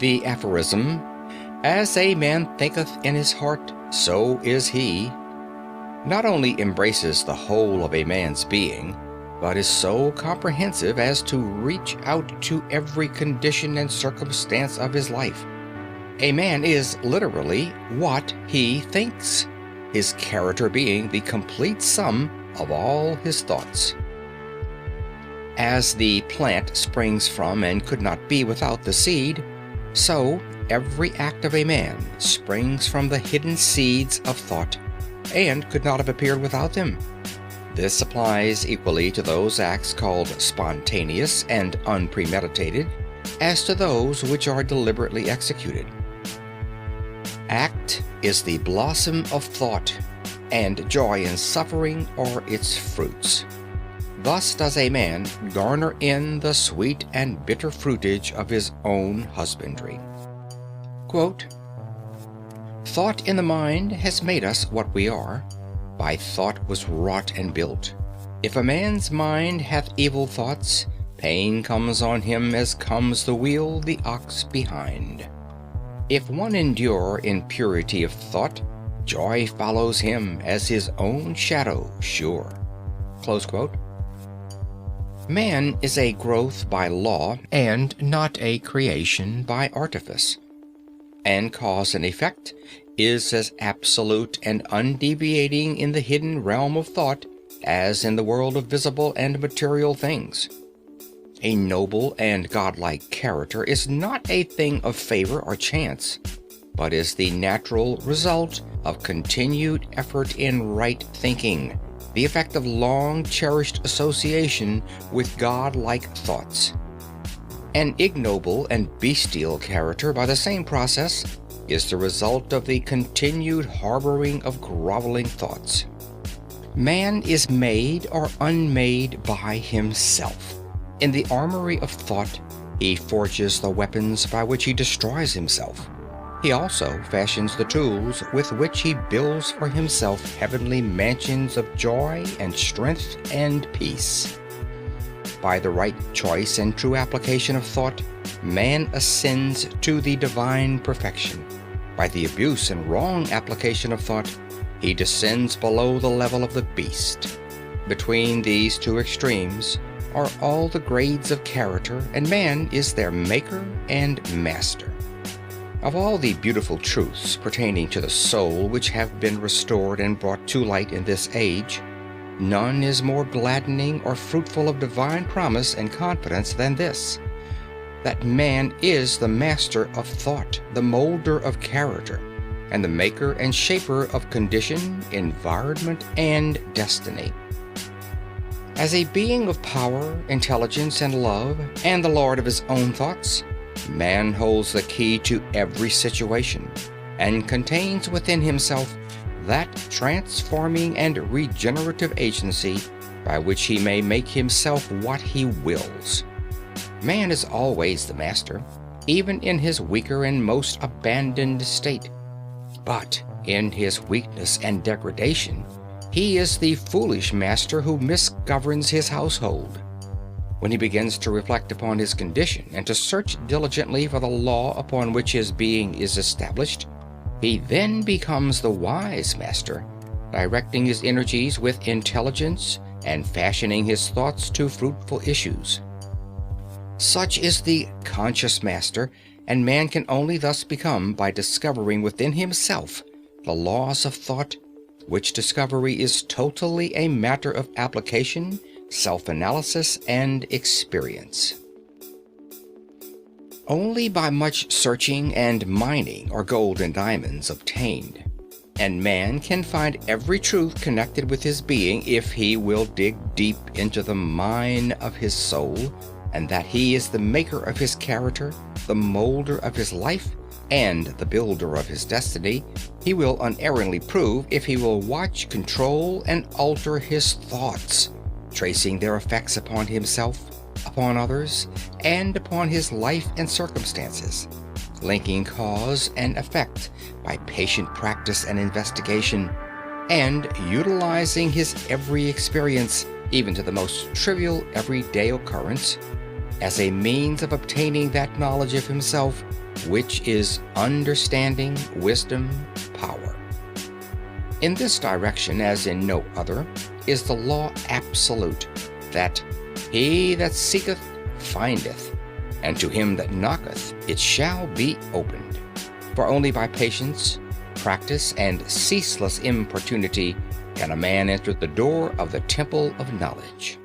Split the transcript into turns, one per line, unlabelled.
The aphorism, "As a man thinketh in his heart, so is he," not only embraces the whole of a man's being, but is so comprehensive as to reach out to every condition and circumstance of his life. A man is literally what he thinks, his character being the complete sum of all his thoughts. As the plant springs from and could not be without the seed, so every act of a man springs from the hidden seeds of thought, and could not have appeared without them. This applies equally to those acts called spontaneous and unpremeditated, as to those which are deliberately executed. Act is the blossom of thought, and joy and suffering are its fruits. Thus does a man garner in the sweet and bitter fruitage of his own husbandry. Quote, "Thought in the mind has made us what we are. By thought was wrought and built. If a man's mind hath evil thoughts, pain comes on him as comes the wheel the ox behind. If one endure in purity of thought, joy follows him as his own shadow sure." Close quote. Man is a growth by law and not a creation by artifice, and cause and effect is as absolute and undeviating in the hidden realm of thought as in the world of visible and material things. A noble and godlike character is not a thing of favor or chance, but is the natural result of continued effort in right thinking, the effect of long-cherished association with godlike thoughts. An ignoble and bestial character, by the same process, is the result of the continued harboring of groveling thoughts. Man is made or unmade by himself. In the armory of thought, he forges the weapons by which he destroys himself. He also fashions the tools with which he builds for himself heavenly mansions of joy and strength and peace. By the right choice and true application of thought, man ascends to the divine perfection. By the abuse and wrong application of thought, he descends below the level of the beast. Between these two extremes are all the grades of character, and man is their maker and master. Of all the beautiful truths pertaining to the soul which have been restored and brought to light in this age, none is more gladdening or fruitful of divine promise and confidence than this, that man is the master of thought, the molder of character, and the maker and shaper of condition, environment, and destiny. As a being of power, intelligence, and love, and the lord of his own thoughts, man holds the key to every situation, and contains within himself that transforming and regenerative agency by which he may make himself what he wills. Man is always the master, even in his weaker and most abandoned state. But in his weakness and degradation, he is the foolish master who misgoverns his household. When he begins to reflect upon his condition and to search diligently for the law upon which his being is established, he then becomes the wise master, directing his energies with intelligence and fashioning his thoughts to fruitful issues. Such is the conscious master, and man can only thus become by discovering within himself the laws of thought, which discovery is totally a matter of application, self-analysis, and experience. Only by much searching and mining are gold and diamonds obtained, and man can find every truth connected with his being if he will dig deep into the mine of his soul, and that he is the maker of his character, the molder of his life, and the builder of his destiny, he will unerringly prove if he will watch, control, and alter his thoughts, tracing their effects upon himself, upon others, and upon his life and circumstances, linking cause and effect by patient practice and investigation, and utilizing his every experience, even to the most trivial everyday occurrence, as a means of obtaining that knowledge of himself which is understanding, wisdom, power. In this direction, as in no other, is the law absolute, that he that seeketh findeth, and to him that knocketh it shall be opened. For only by patience, practice, and ceaseless importunity can a man enter the door of the temple of knowledge.